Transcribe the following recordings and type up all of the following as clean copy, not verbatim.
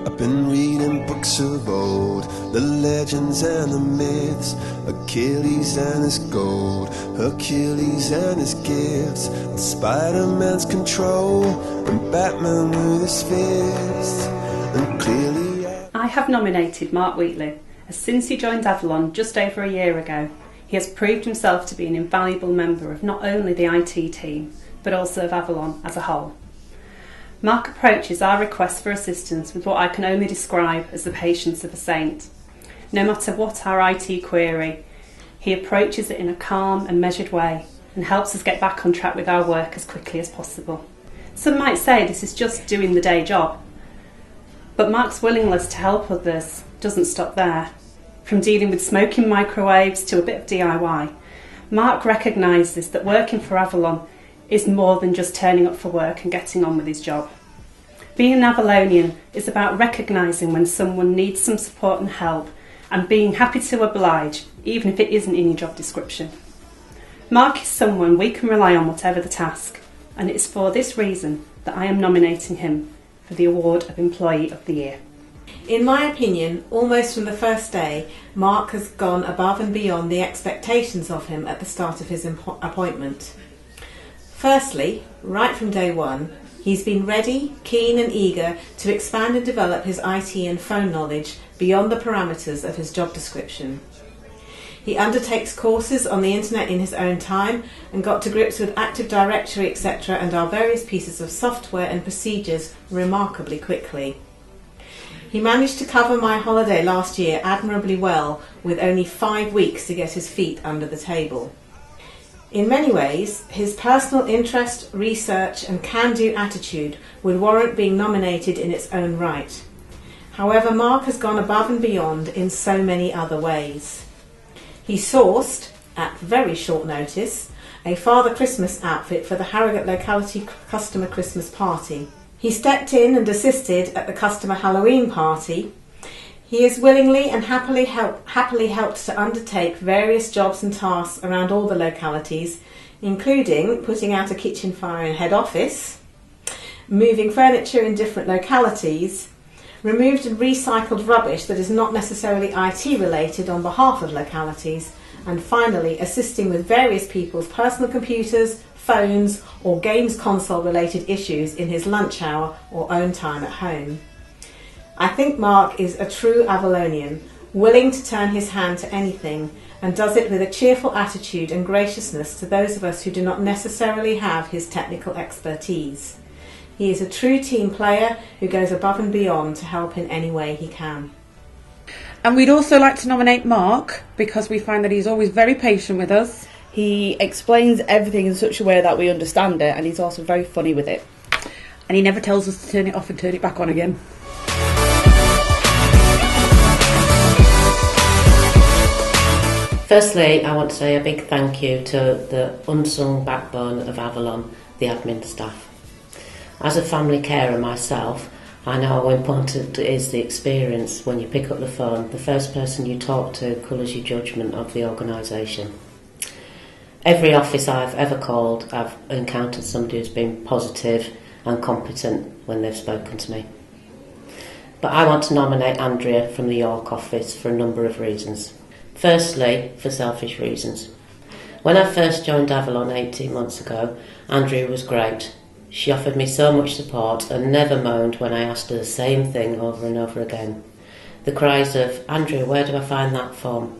I've been reading books of old, the legends and the myths, Achilles and his gold, Hercules and his gifts, and Spider-Man's control, and Batman with his fists, and clearly I have nominated Mark Wheatley, as since he joined Avalon just over a year ago, he has proved himself to be an invaluable member of not only the IT team, but also of Avalon as a whole. Mark approaches our request for assistance with what I can only describe as the patience of a saint. No matter what our IT query, he approaches it in a calm and measured way and helps us get back on track with our work as quickly as possible. Some might say this is just doing the day job, but Mark's willingness to help others doesn't stop there. From dealing with smoking microwaves to a bit of DIY, Mark recognises that working for Avalon is more than just turning up for work and getting on with his job. Being an Avalonian is about recognising when someone needs some support and help and being happy to oblige, even if it isn't in your job description. Mark is someone we can rely on whatever the task, and it's for this reason that I am nominating him for the award of Employee of the Year. In my opinion, almost from the first day, Mark has gone above and beyond the expectations of him at the start of his appointment. Firstly, right from day one, he's been ready, keen and eager to expand and develop his IT and phone knowledge beyond the parameters of his job description. He undertakes courses on the internet in his own time and got to grips with Active Directory, etc. and our various pieces of software and procedures remarkably quickly. He managed to cover my holiday last year admirably well with only 5 weeks to get his feet under the table. In many ways, his personal interest, research and can-do attitude would warrant being nominated in its own right. However, Mark has gone above and beyond in so many other ways. He sourced, at very short notice, a Father Christmas outfit for the Harrogate locality customer Christmas party. He stepped in and assisted at the customer Halloween party. He has willingly and happily helped to undertake various jobs and tasks around all the localities, including putting out a kitchen fire in head office, moving furniture in different localities, removed and recycled rubbish that is not necessarily IT related on behalf of localities, and finally assisting with various people's personal computers, phones or games console related issues in his lunch hour or own time at home. I think Mark is a true Avalonian, willing to turn his hand to anything, and does it with a cheerful attitude and graciousness to those of us who do not necessarily have his technical expertise. He is a true team player who goes above and beyond to help in any way he can. And we'd also like to nominate Mark because we find that he's always very patient with us. He explains everything in such a way that we understand it, and he's also very funny with it. And he never tells us to turn it off and turn it back on again. Firstly, I want to say a big thank you to the unsung backbone of Avalon, the admin staff. As a family carer myself, I know how important it is the experience when you pick up the phone. The first person you talk to colours your judgment of the organisation. Every office I've ever called, I've encountered somebody who's been positive and competent when they've spoken to me. But I want to nominate Andrea from the York office for a number of reasons. Firstly, for selfish reasons. When I first joined Avalon 18 months ago, Andrea was great. She offered me so much support and never moaned when I asked her the same thing over and over again. The cries of, "Andrea, where do I find that form?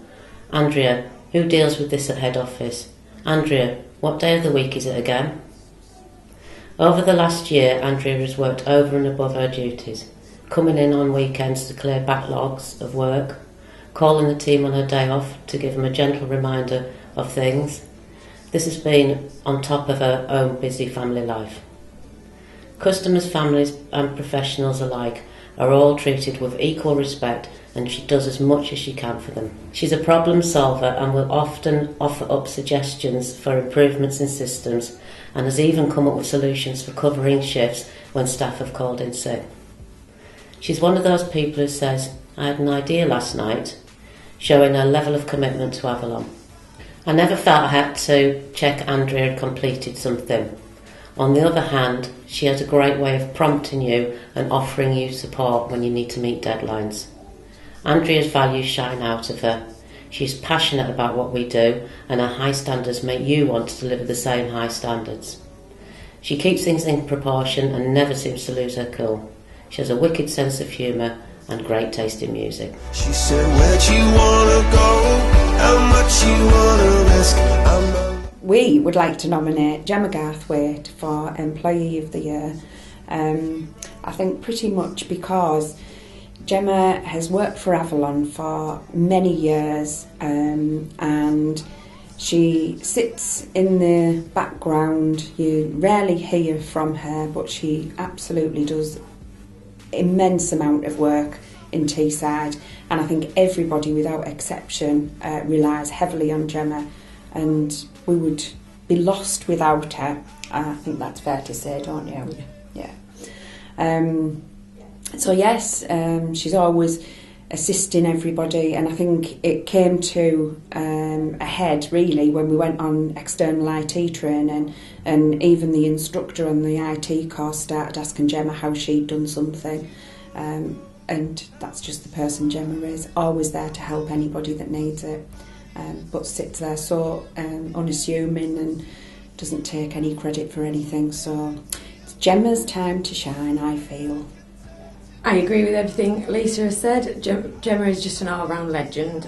Andrea, who deals with this at head office? Andrea, what day of the week is it again?" Over the last year, Andrea has worked over and above her duties, coming in on weekends to clear backlogs of work, calling the team on her day off to give them a gentle reminder of things. This has been on top of her own busy family life. Customers, families and professionals alike are all treated with equal respect, and she does as much as she can for them. She's a problem solver and will often offer up suggestions for improvements in systems, and has even come up with solutions for covering shifts when staff have called in sick. She's one of those people who says, "I had an idea last night," showing her level of commitment to Avalon. I never felt I had to check Andrea had completed something. On the other hand, she has a great way of prompting you and offering you support when you need to meet deadlines. Andrea's values shine out of her. She's passionate about what we do, and her high standards make you want to deliver the same high standards. She keeps things in proportion and never seems to lose her cool. She has a wicked sense of humour and great taste in music. She said, where'd you wanna go? How much you wanna risk? We would like to nominate Gemma Garthwaite for Employee of the Year. I think pretty much because Gemma has worked for Avalon for many years, and she sits in the background. You rarely hear from her, but she absolutely does immense amount of work in Teesside, and I think everybody without exception relies heavily on Gemma, and we would be lost without her. I think that's fair to say, don't you? Yeah. So yes, she's always assisting everybody, and I think it came to a head really when we went on external IT training, and even the instructor on the IT course started asking Gemma how she'd done something, and that's just the person Gemma is, always there to help anybody that needs it, but sits there so unassuming and doesn't take any credit for anything. So it's Gemma's time to shine, I feel. I agree with everything Lisa has said. Gemma is just an all-round legend.